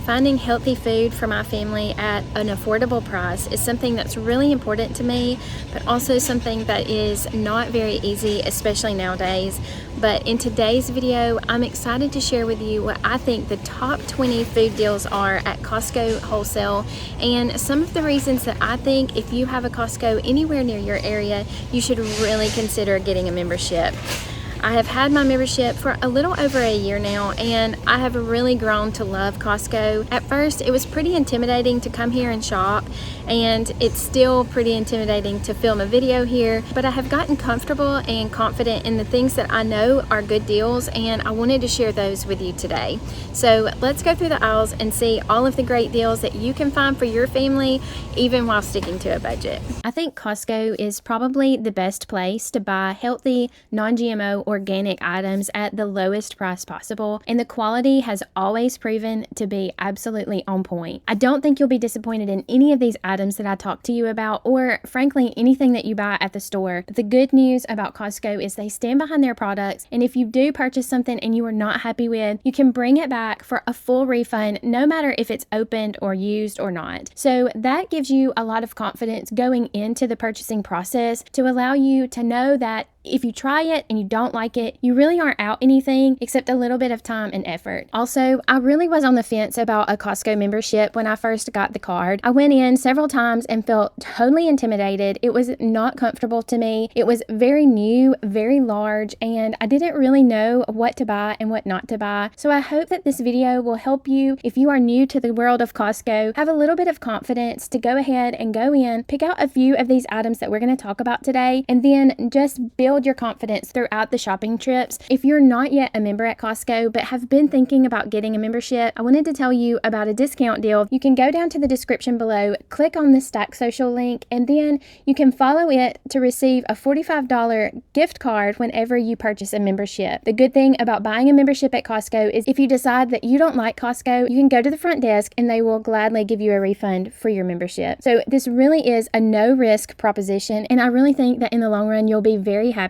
Finding healthy food for my family at an affordable price is something that's really important to me, but also something that is not very easy, especially nowadays. But in today's video, I'm excited to share with you what I think the top 20 food deals are at Costco wholesale, and some of the reasons that I think if you have a Costco anywhere near your area, you should really consider getting a membership. I have had my membership for a little over a year now, and I have really grown to love Costco. At first, it was pretty intimidating to come here and shop, and it's still pretty intimidating to film a video here, but I have gotten comfortable and confident in the things that I know are good deals, and I wanted to share those with you today. So let's go through the aisles and see all of the great deals that you can find for your family, even while sticking to a budget. I think Costco is probably the best place to buy healthy, non-GMO, organic items at the lowest price possible, and the quality has always proven to be absolutely on point. I don't think you'll be disappointed in any of these items that I talk to you about, or frankly anything that you buy at the store. But the good news about Costco is they stand behind their products, and if you do purchase something and you are not happy with, you can bring it back for a full refund, no matter if it's opened or used or not. So that gives you a lot of confidence going into the purchasing process to allow you to know that if you try it and you don't like it, you really aren't out anything except a little bit of time and effort. Also, I really was on the fence about a Costco membership when I first got the card. I went in several times and felt totally intimidated. It was not comfortable to me. It was very new, very large, and I didn't really know what to buy and what not to buy. So I hope that this video will help you, if you are new to the world of Costco, have a little bit of confidence to go ahead and go in, pick out a few of these items that we're going to talk about today, and then just build your confidence throughout the shopping trips. If you're not yet a member at Costco but have been thinking about getting a membership, I wanted to tell you about a discount deal. You can go down to the description below, click on the Stack Social link, and then you can follow it to receive a $45 gift card whenever you purchase a membership. The good thing about buying a membership at Costco is if you decide that you don't like Costco, you can go to the front desk and they will gladly give you a refund for your membership. So this really is a no-risk proposition, and I really think that in the long run you'll be very happy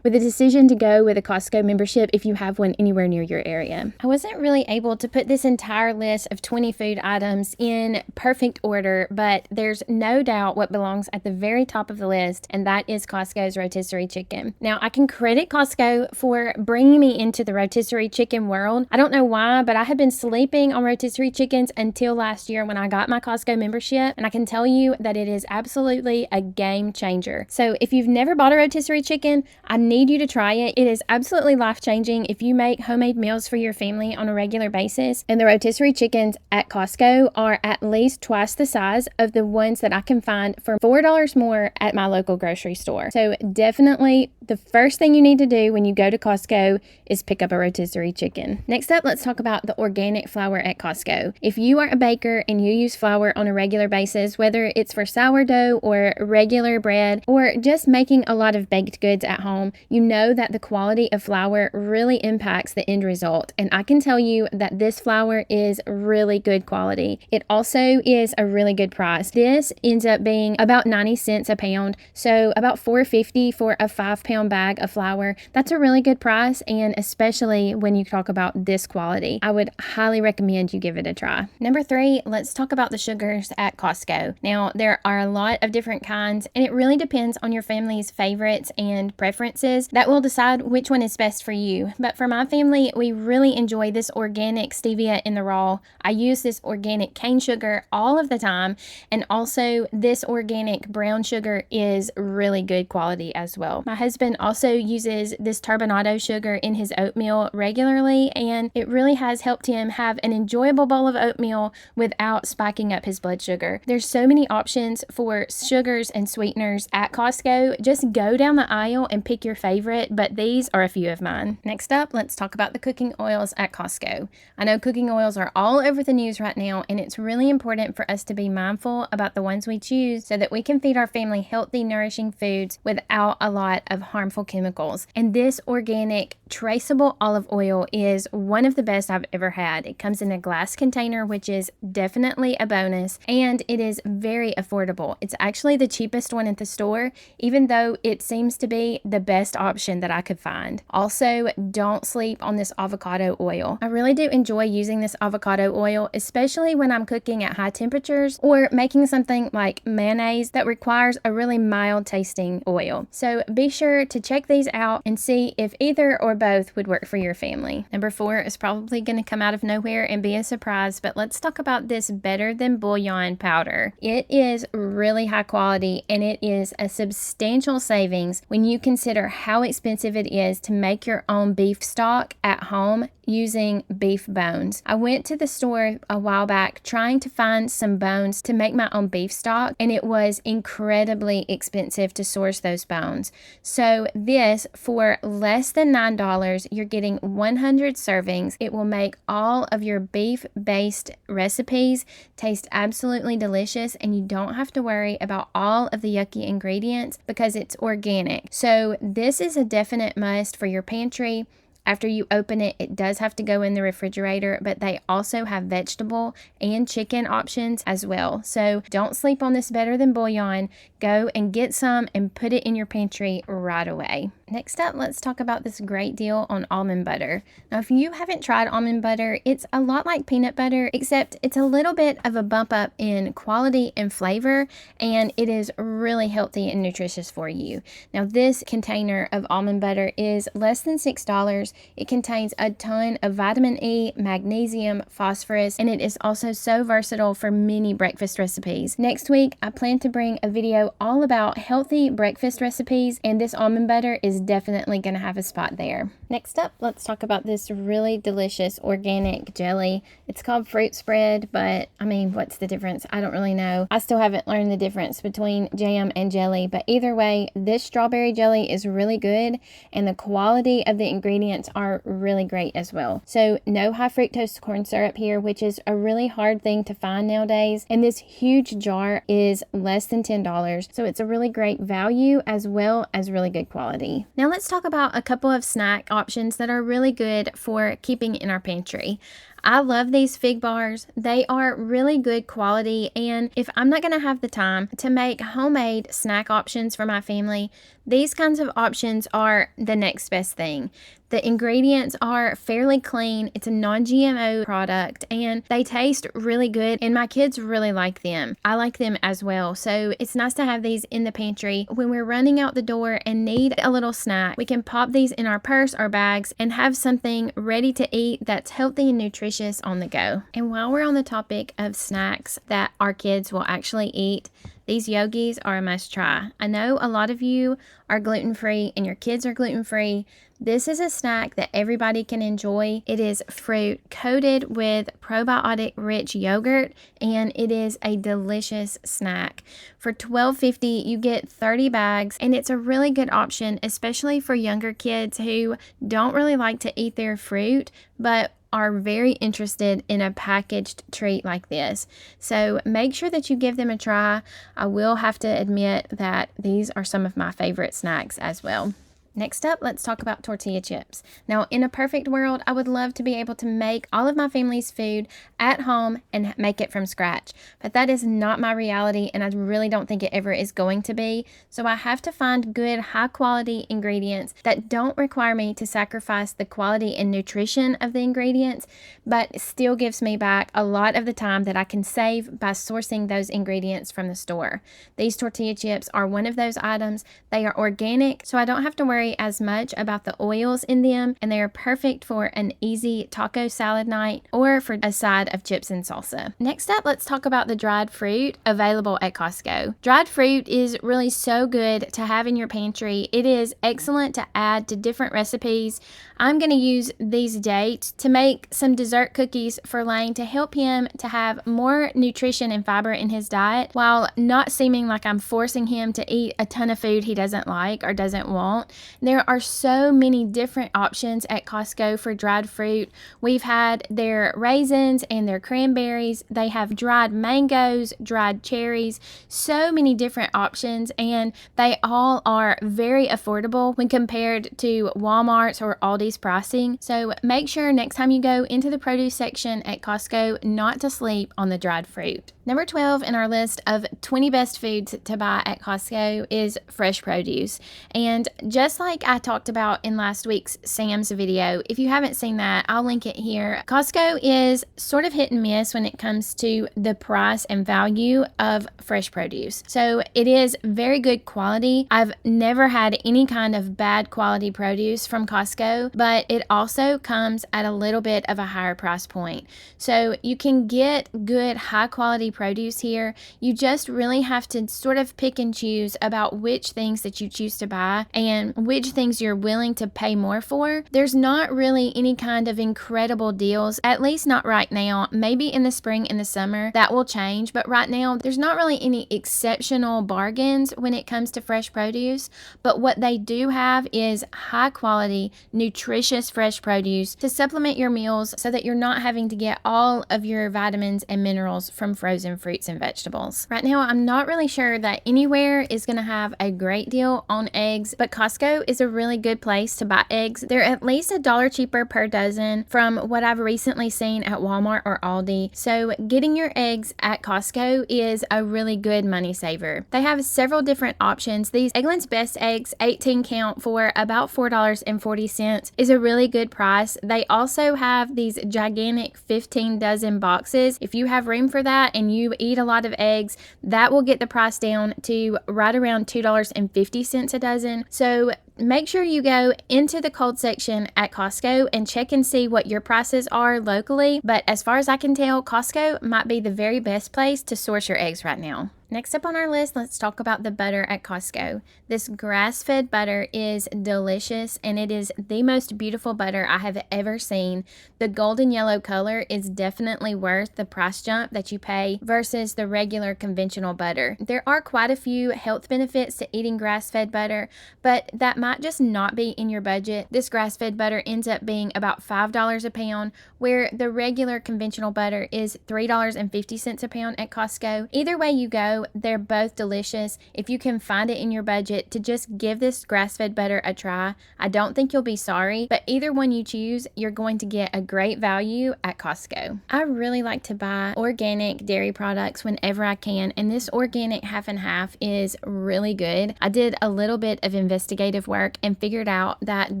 with the decision to go with a Costco membership if you have one anywhere near your area. I wasn't really able to put this entire list of 20 food items in perfect order, but there's no doubt what belongs at the very top of the list, and that is Costco's rotisserie chicken. Now, I can credit Costco for bringing me into the rotisserie chicken world. I don't know why, but I had been sleeping on rotisserie chickens until last year when I got my Costco membership, and I can tell you that it is absolutely a game changer. So if you've never bought a rotisserie chicken, I need you to try it. It is absolutely life-changing if you make homemade meals for your family on a regular basis. And the rotisserie chickens at Costco are at least twice the size of the ones that I can find for $4 more at my local grocery store. So definitely the first thing you need to do when you go to Costco is pick up a rotisserie chicken. Next up, let's talk about the organic flour at Costco. If you are a baker and you use flour on a regular basis, whether it's for sourdough or regular bread or just making a lot of baked goods at home, you know that the quality of flour really impacts the end result. And I can tell you that this flour is really good quality. It also is a really good price. This ends up being about 90 cents a pound, so about $4.50 for a 5-pound bag of flour. That's a really good price, and especially when you talk about this quality, I would highly recommend you give it a try. Number 3, let's talk about the sugars at Costco. Now, there are a lot of different kinds, and it really depends on your family's favorites and preferences that will decide which one is best for you. But for my family, we really enjoy this organic stevia in the raw. I use this organic cane sugar all of the time, and also this organic brown sugar is really good quality as well. My husband also uses this turbinado sugar in his oatmeal regularly, and it really has helped him have an enjoyable bowl of oatmeal without spiking up his blood sugar. There's so many options for sugars and sweeteners at Costco. Just go down the aisle and pick your favorite, but these are a few of mine. Next up, let's talk about the cooking oils at Costco. I know cooking oils are all over the news right now, and it's really important for us to be mindful about the ones we choose so that we can feed our family healthy, nourishing foods without a lot of harmful chemicals. And this organic traceable olive oil is one of the best I've ever had. It comes in a glass container, which is definitely a bonus, and it is very affordable. It's actually the cheapest one at the store, even though it seems to be the best option that I could find. Also, don't sleep on this avocado oil. I really do enjoy using this avocado oil, especially when I'm cooking at high temperatures or making something like mayonnaise that requires a really mild tasting oil. So be sure to check these out and see if either or both would work for your family. Number 4 is probably going to come out of nowhere and be a surprise, but let's talk about this Better Than Bouillon powder. It is really high quality, and it is a substantial savings when you consider how expensive it is to make your own beef stock at home using beef bones. I went to the store a while back trying to find some bones to make my own beef stock, and it was incredibly expensive to source those bones. So this, for less than $9, you're getting 100 servings. It will make all of your beef-based recipes taste absolutely delicious, and you don't have to worry about all of the yucky ingredients because it's organic. So this is a definite must for your pantry. After you open it, it does have to go in the refrigerator, but they also have vegetable and chicken options as well. So don't sleep on this Better Than Bouillon. Go and get some and put it in your pantry right away. Next up, let's talk about this great deal on almond butter. Now, if you haven't tried almond butter, it's a lot like peanut butter, except it's a little bit of a bump up in quality and flavor, and it is really healthy and nutritious for you. Now, this container of almond butter is less than $6. It contains a ton of vitamin E, magnesium, phosphorus, and it is also so versatile for many breakfast recipes. Next week, I plan to bring a video all about healthy breakfast recipes, and this almond butter is definitely going to have a spot there. Next up, let's talk about this really delicious organic jelly. It's called fruit spread, but I mean, what's the difference? I don't really know. I still haven't learned the difference between jam and jelly, but either way, this strawberry jelly is really good, and the quality of the ingredients are really great as well. So no high fructose corn syrup here, which is a really hard thing to find nowadays, and this huge jar is less than $10, so it's a really great value as well as really good quality. Now let's talk about a couple of snack options that are really good for keeping in our pantry. I love these fig bars. They are really good quality, and if I'm not going to have the time to make homemade snack options for my family, these kinds of options are the next best thing. The ingredients are fairly clean. It's a non-GMO product, and they taste really good, and my kids really like them. I like them as well, so it's nice to have these in the pantry. When we're running out the door and need a little snack, we can pop these in our purse or bags and have something ready to eat that's healthy and nutritious on the go. And while we're on the topic of snacks that our kids will actually eat, these yogis are a must try. I know a lot of you are gluten-free and your kids are gluten-free. This is a snack that everybody can enjoy. It is fruit coated with probiotic-rich yogurt, and it is a delicious snack. For $12.50, you get 30 bags, and it's a really good option, especially for younger kids who don't really like to eat their fruit, but are very interested in a packaged treat like this. So make sure that you give them a try. I will have to admit that these are some of my favorite snacks as well. Next up, let's talk about tortilla chips. Now, in a perfect world, I would love to be able to make all of my family's food at home and make it from scratch. But that is not my reality, and I really don't think it ever is going to be. So I have to find good, high-quality ingredients that don't require me to sacrifice the quality and nutrition of the ingredients, but still gives me back a lot of the time that I can save by sourcing those ingredients from the store. These tortilla chips are one of those items. They are organic, so I don't have to worry as much about the oils in them, and they are perfect for an easy taco salad night or for a side of chips and salsa. Next up, let's talk about the dried fruit available at Costco. Dried fruit is really so good to have in your pantry. It is excellent to add to different recipes. I'm going to use these dates to make some dessert cookies for Lane to help him to have more nutrition and fiber in his diet while not seeming like I'm forcing him to eat a ton of food he doesn't like or doesn't want. There are so many different options at Costco for dried fruit. We've had their raisins and their cranberries. They have dried mangoes, dried cherries, so many different options, and they all are very affordable when compared to Walmart's or Aldi's pricing. So make sure next time you go into the produce section at Costco not to sleep on the dried fruit. Number 12 in our list of 20 best foods to buy at Costco is fresh produce. And just like I talked about in last week's Sam's video, if you haven't seen that, I'll link it here. Costco is sort of hit and miss when it comes to the price and value of fresh produce. So it is very good quality. I've never had any kind of bad quality produce from Costco, but it also comes at a little bit of a higher price point. So you can get good high quality produce here. You just really have to sort of pick and choose about which things that you choose to buy and which things you're willing to pay more for. There's not really any kind of incredible deals, at least not right now. Maybe in the spring and the summer that will change, but right now there's not really any exceptional bargains when it comes to fresh produce. But what they do have is high quality, nutritious fresh produce to supplement your meals so that you're not having to get all of your vitamins and minerals from frozen fruits and vegetables. Right now, I'm not really sure that anywhere is going to have a great deal on eggs, but Costco is a really good place to buy eggs. They're at least $1 cheaper per dozen from what I've recently seen at Walmart or Aldi. So getting your eggs at Costco is a really good money saver. They have several different options. These Eggland's Best Eggs 18 count for about $4.40 is a really good price. They also have these gigantic 15 dozen boxes. If you have room for that and you eat a lot of eggs, that will get the price down to right around $2.50 a dozen. So make sure you go into the cold section at Costco and check and see what your prices are locally. But as far as I can tell, Costco might be the very best place to source your eggs right now. Next up on our list, let's talk about the butter at Costco. This grass-fed butter is delicious and it is the most beautiful butter I have ever seen. The golden yellow color is definitely worth the price jump that you pay versus the regular conventional butter. There are quite a few health benefits to eating grass-fed butter, but that might just not be in your budget. This grass-fed butter ends up being about $5 a pound, where the regular conventional butter is $3.50 a pound at Costco. Either way you go, they're both delicious. If you can find it in your budget to just give this grass-fed butter a try, I don't think you'll be sorry, but either one you choose, you're going to get a great value at Costco. I really like to buy organic dairy products whenever I can, and this organic half and half is really good. I did a little bit of investigative work and figured out that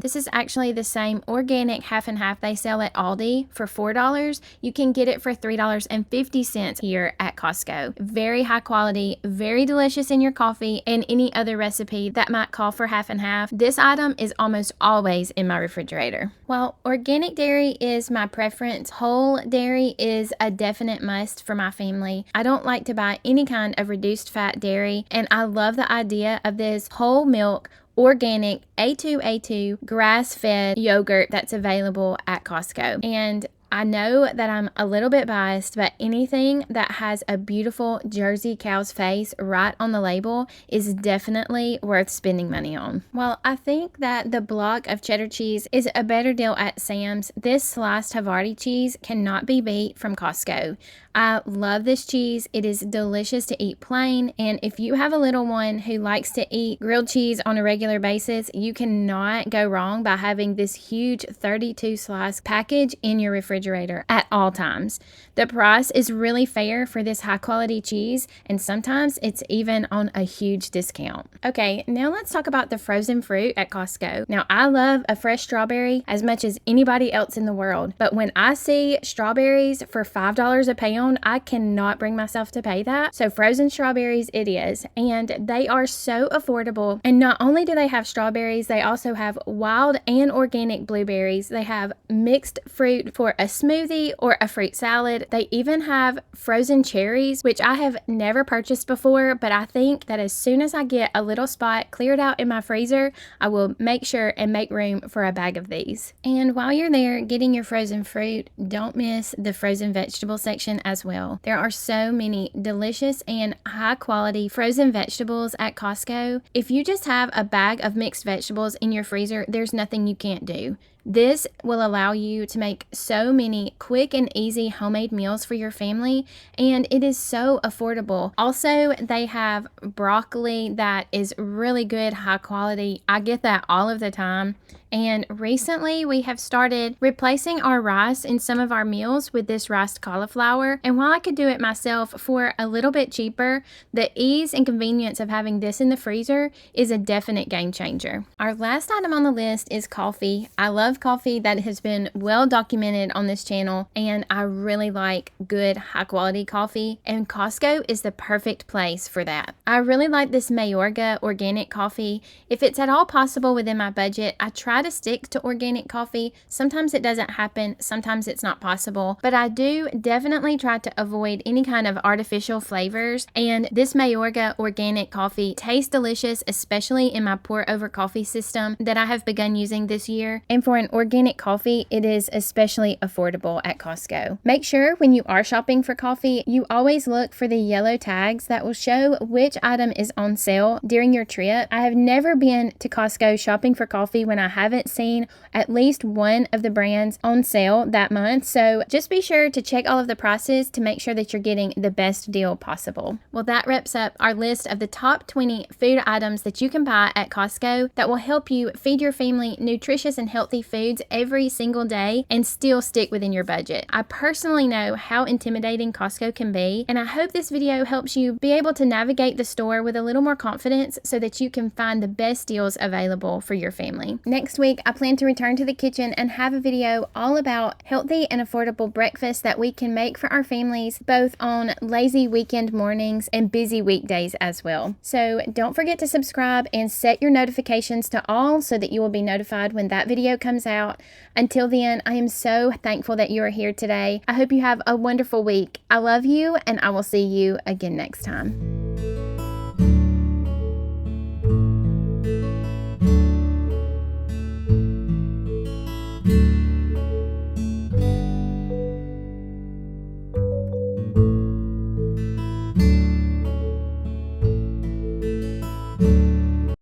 this is actually the same organic half and half they sell at Aldi for $4. You can get it for $3.50 here at Costco. Very high quality, very delicious in your coffee and any other recipe that might call for half and half. This item is almost always in my refrigerator. While organic dairy is my preference, whole dairy is a definite must for my family. I don't like to buy any kind of reduced fat dairy, and I love the idea of this whole milk organic A2 grass-fed yogurt that's available at Costco. And I know that I'm a little bit biased, but anything that has a beautiful Jersey cow's face right on the label is definitely worth spending money on. While I think that the block of cheddar cheese is a better deal at Sam's, this sliced Havarti cheese cannot be beat from Costco. I love this cheese. It is delicious to eat plain, and if you have a little one who likes to eat grilled cheese on a regular basis, you cannot go wrong by having this huge 32 slice package in your refrigerator at all times. The price is really fair for this high quality cheese, and sometimes it's even on a huge discount. Okay, now let's talk about the frozen fruit at Costco. Now, I love a fresh strawberry as much as anybody else in the world, but when I see strawberries for $5 a pound, I cannot bring myself to pay that. So frozen strawberries it is, and they are so affordable. And not only do they have strawberries, they also have wild and organic blueberries. They have mixed fruit for a smoothie or a fruit salad. They even have frozen cherries, which I have never purchased before, but I think that as soon as I get a little spot cleared out in my freezer, I will make sure and make room for a bag of these. And while you're there getting your frozen fruit, don't miss the frozen vegetable section as well. There are so many delicious and high quality frozen vegetables at Costco. If you just have a bag of mixed vegetables in your freezer, there's nothing you can't do. This will allow you to make so many quick and easy homemade meals for your family, and it is so affordable. Also, they have broccoli that is really good, high quality. I get that all of the time. And recently we have started replacing our rice in some of our meals with this riced cauliflower. And while I could do it myself for a little bit cheaper, the ease and convenience of having this in the freezer is a definite game changer. Our last item on the list is coffee. I love coffee. That has been well documented on this channel, and I really like good high quality coffee, and Costco is the perfect place for that. I really like this Mayorga organic coffee. If it's at all possible within my budget, I try to stick to organic coffee. Sometimes it doesn't happen, sometimes it's not possible, but I do definitely try to avoid any kind of artificial flavors, and this Mayorga organic coffee tastes delicious, especially in my pour over coffee system that I have begun using this year. And for an organic coffee, it is especially affordable at Costco. Make sure when you are shopping for coffee, you always look for the yellow tags that will show which item is on sale during your trip. I have never been to Costco shopping for coffee when I haven't seen at least one of the brands on sale that month, so just be sure to check all of the prices to make sure that you're getting the best deal possible. Well, that wraps up our list of the top 20 food items that you can buy at Costco that will help you feed your family nutritious and healthy foods every single day and still stick within your budget. I personally know how intimidating Costco can be, and I hope this video helps you be able to navigate the store with a little more confidence so that you can find the best deals available for your family. Next week, I plan to return to the kitchen and have a video all about healthy and affordable breakfasts that we can make for our families, both on lazy weekend mornings and busy weekdays as well. So don't forget to subscribe and set your notifications to all so that you will be notified when that video comes out. Until then, I am so thankful that you are here today. I hope you have a wonderful week. I love you, and I will see you again next time.